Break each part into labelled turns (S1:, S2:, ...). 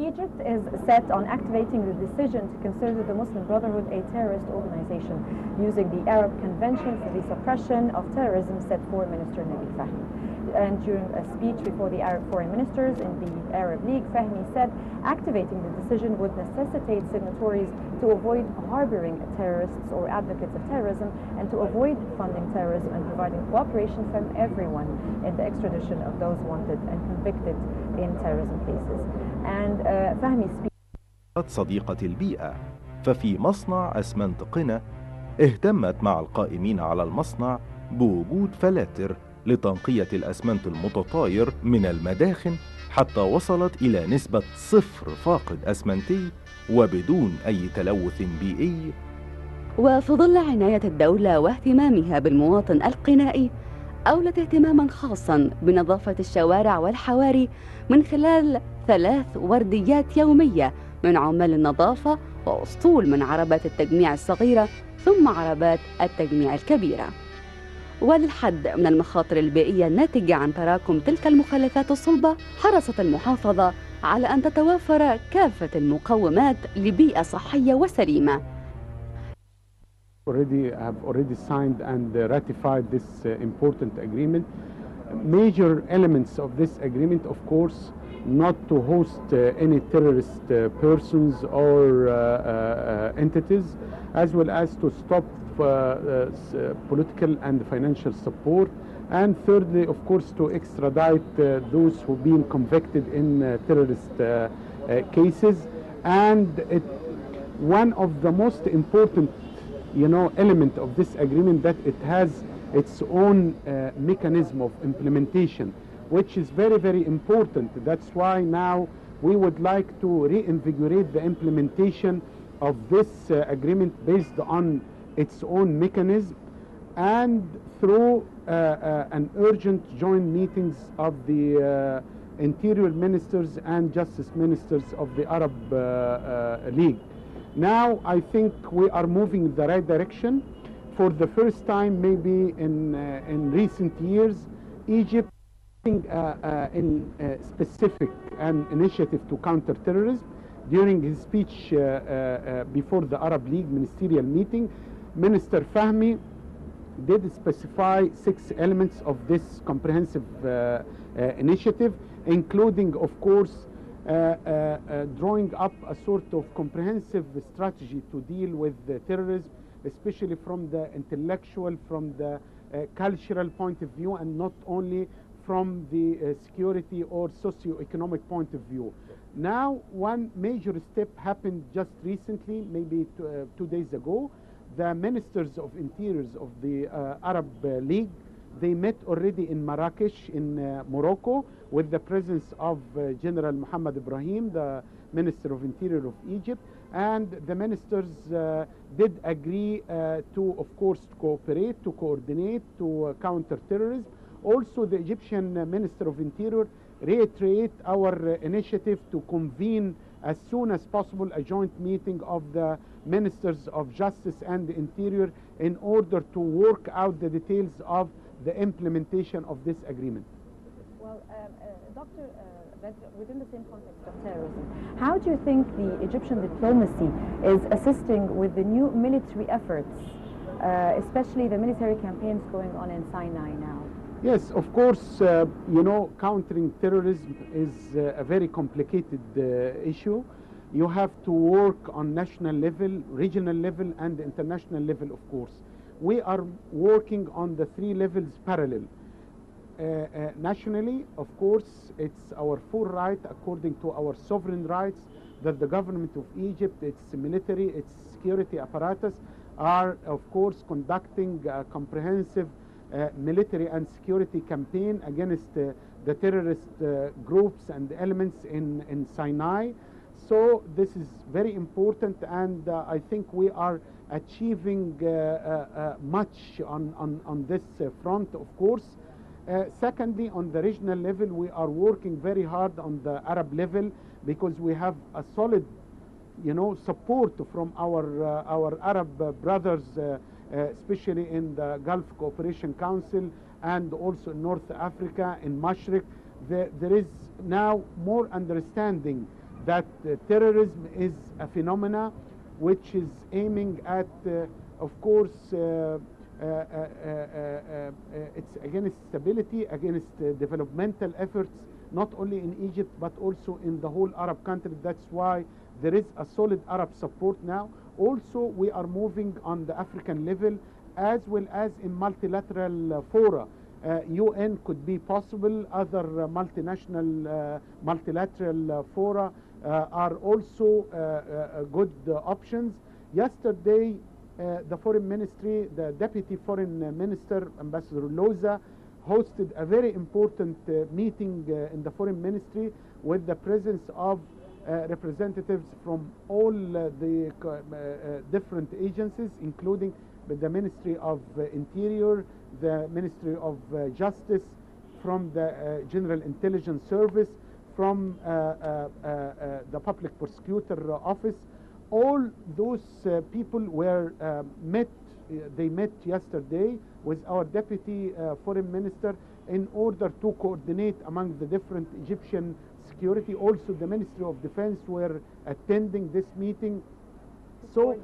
S1: Egypt is set on activating the decision to consider the Muslim Brotherhood a terrorist organization using the Arab Convention for the Suppression of Terrorism, said Foreign Minister Nabil Fahmy. And during a speech before the Arab foreign ministers in the Arab League, Fahmy said activating the decision would necessitate signatories to avoid harboring terrorists or advocates of terrorism and to avoid funding terrorism and providing cooperation from everyone in the extradition of those wanted and convicted in terrorism cases. And Fahmy speaks
S2: صديقة البيئة. ففي مصنع أسمنت قنا اهتمت مع القائمين على المصنع بوجود فلاتر لتنقية الأسمنت المتطاير من المداخن حتى وصلت إلى نسبة 0 فاقد أسمنتي وبدون أي تلوث بيئي.
S3: وفي ظل عناية الدولة واهتمامها بالمواطن القنائي، أولت اهتماما خاصا بنظافة الشوارع والحواري من خلال 3 ورديات يومية من عمال النظافة وأسطول من عربات التجميع الصغيرة ثم عربات التجميع الكبيرة. وللحد من المخاطر البيئية الناتجة عن تراكم تلك المخلفات الصلبة، حرصت المحافظة على أن تتوفر كافة المقومات لبيئة صحية وسليمة.
S4: have already signed and ratified this important agreement. Major elements of this agreement, of course, not to host any terrorist persons or entities, as well as to stop political and financial support, and thirdly, of course, to extradite those who've been convicted in terrorist cases. And one of the most important element of this agreement that it has its own mechanism of implementation, which is very, very important. That's why now we would like to reinvigorate the implementation of this agreement based on its own mechanism and through an urgent joint meetings of the interior ministers and justice ministers of the Arab League. Now I think we are moving in the right direction. For the first time maybe in recent years, Egypt in specific an initiative to counter terrorism. During his speech before the Arab League ministerial meeting, Minister Fahmy did specify 6 elements of this comprehensive initiative, including, of course, drawing up a sort of comprehensive strategy to deal with the terrorism, especially from the intellectual, from the cultural point of view, and not only from the security or socio-economic point of view. Now, one major step happened just recently, maybe 2 days ago. The ministers of interiors of the Arab League, they met already in Marrakesh in Morocco with the presence of General Muhammad Ibrahim, the Minister of Interior of Egypt, and the ministers did agree to, of course, cooperate, to coordinate, to counter terrorism. Also, the Egyptian Minister of Interior reiterate our initiative to convene as soon as possible a joint meeting of the Ministers of Justice and Interior in order to work out the details of the implementation of this agreement.
S1: Well, Dr. Within the same context of terrorism, how do you think the Egyptian diplomacy is assisting with the new military efforts, especially the military campaigns going on in Sinai now?
S4: Yes, of course, countering terrorism is a very complicated issue. You have to work on national level, regional level, and international level, of course. We are working on the 3 levels parallel. Nationally, of course, it's our full right, according to our sovereign rights, that the government of Egypt, its military, its security apparatus, are, of course, conducting a comprehensive military and security campaign against the terrorist groups and elements in Sinai. So this is very important, and I think we are achieving much on this front, of course. Secondly, on the regional level, we are working very hard on the Arab level because we have a solid, support from our Arab brothers, especially in the Gulf Cooperation Council and also in North Africa, in Mashriq. There is now more understanding that terrorism is a phenomena which is aiming at, of course, it's against stability, against developmental efforts, not only in Egypt but also in the whole Arab country. That's why there is a solid Arab support now. Also, we are moving on the African level as well as in multilateral fora. UN could be possible, other multinational multilateral fora are also good options. Yesterday, the foreign ministry, the deputy foreign minister, Ambassador Loza, hosted a very important meeting in the foreign ministry with the presence of representatives from all the different agencies, including the Ministry of Interior, the Ministry of Justice, from the General Intelligence Service, from the Public Prosecutor Office. All those people were they met yesterday with our Deputy Foreign Minister in order to coordinate among the different Egyptian security. Also, the Ministry of Defense were attending this meeting. So,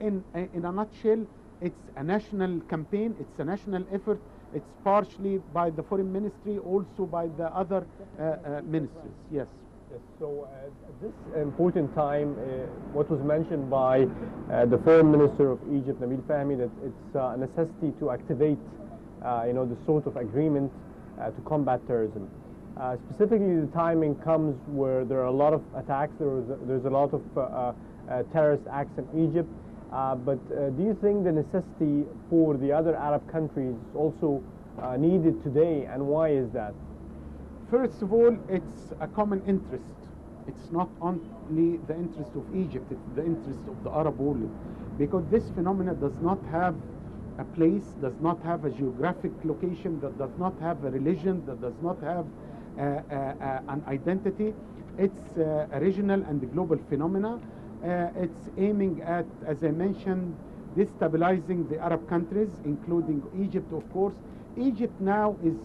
S4: in a nutshell, it's a national campaign, it's a national effort. It's partially by the Foreign Ministry, also by the other ministries. Yes.
S5: Yes. So at this important time, what was mentioned by the Foreign Minister of Egypt, Nabil Fahmy, that it's a necessity to activate, the sort of agreement to combat terrorism. Specifically, the timing comes where there are a lot of attacks. There's a lot of terrorist acts in Egypt. But do you think the necessity for the other Arab countries is also needed today, and why is that?
S4: First of all, it's a common interest. It's not only the interest of Egypt, it's the interest of the Arab world, because this phenomenon does not have a place, does not have a geographic location, that does not have a religion, that does not have an identity. It's a regional and global phenomena. It's aiming at, as I mentioned, destabilizing the Arab countries, including Egypt, of course. Egypt now is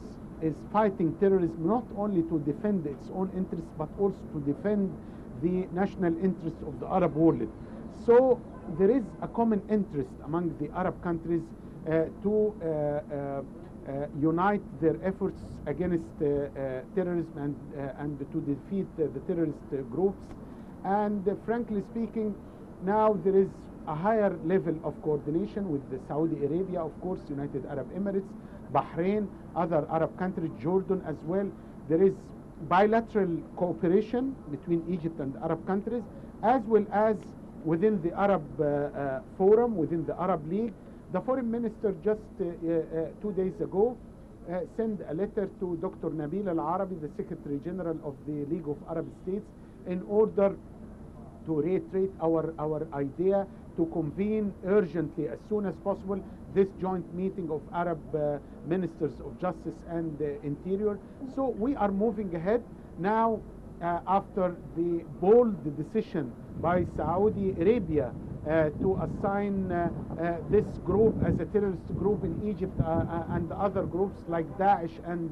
S4: fighting terrorism not only to defend its own interests, but also to defend the national interests of the Arab world. So there is a common interest among the Arab countries to unite their efforts against terrorism and to defeat the terrorist groups. And frankly speaking, now there is a higher level of coordination with the Saudi Arabia, of course, United Arab Emirates, Bahrain, other Arab countries, Jordan as well. There is bilateral cooperation between Egypt and Arab countries, as well as within the Arab Forum, within the Arab League. The foreign minister just 2 days ago sent a letter to Dr. Nabil Al-Arabi, the Secretary General of the League of Arab States, in order to reiterate our idea to convene urgently, as soon as possible, this joint meeting of Arab ministers of justice and interior. So we are moving ahead now after the bold decision by Saudi Arabia to assign this group as a terrorist group in Egypt and other groups like Daesh and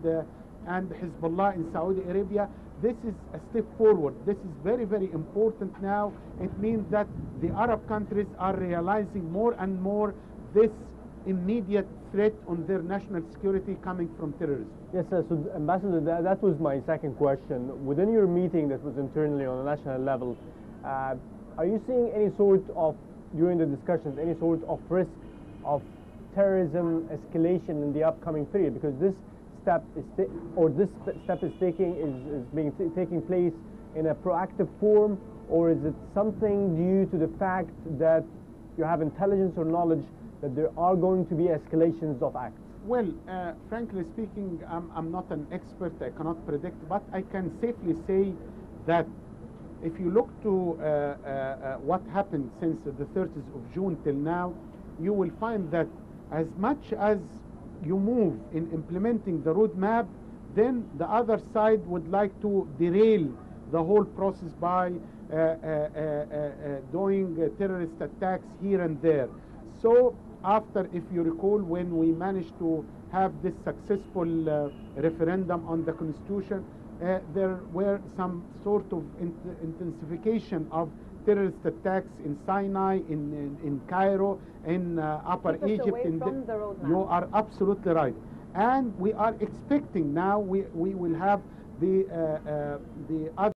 S4: Hezbollah in Saudi Arabia. This is a step forward. This is very, very important now. It means that the Arab countries are realizing more and more this immediate threat on their national security coming from terrorism.
S5: Yes, sir. So, Ambassador, that was my second question. Within your meeting that was internally on a national level, are you seeing any sort of, during the discussions, any sort of risk of terrorism escalation in the upcoming period? Because this step is taking place in a proactive form, or is it something due to the fact that you have intelligence or knowledge that there are going to be escalations of acts?
S4: Well, frankly speaking, I'm not an expert. I cannot predict, but I can safely say that if you look to what happened since the 30th of June till now, you will find that as much as you move in implementing the roadmap, then the other side would like to derail the whole process by doing terrorist attacks here and there. So after, if you recall, when we managed to have this successful referendum on the Constitution, there were some sort of intensification of terrorist attacks in Sinai, in Cairo, in Upper Egypt. You are absolutely right. And we are expecting now we will have the other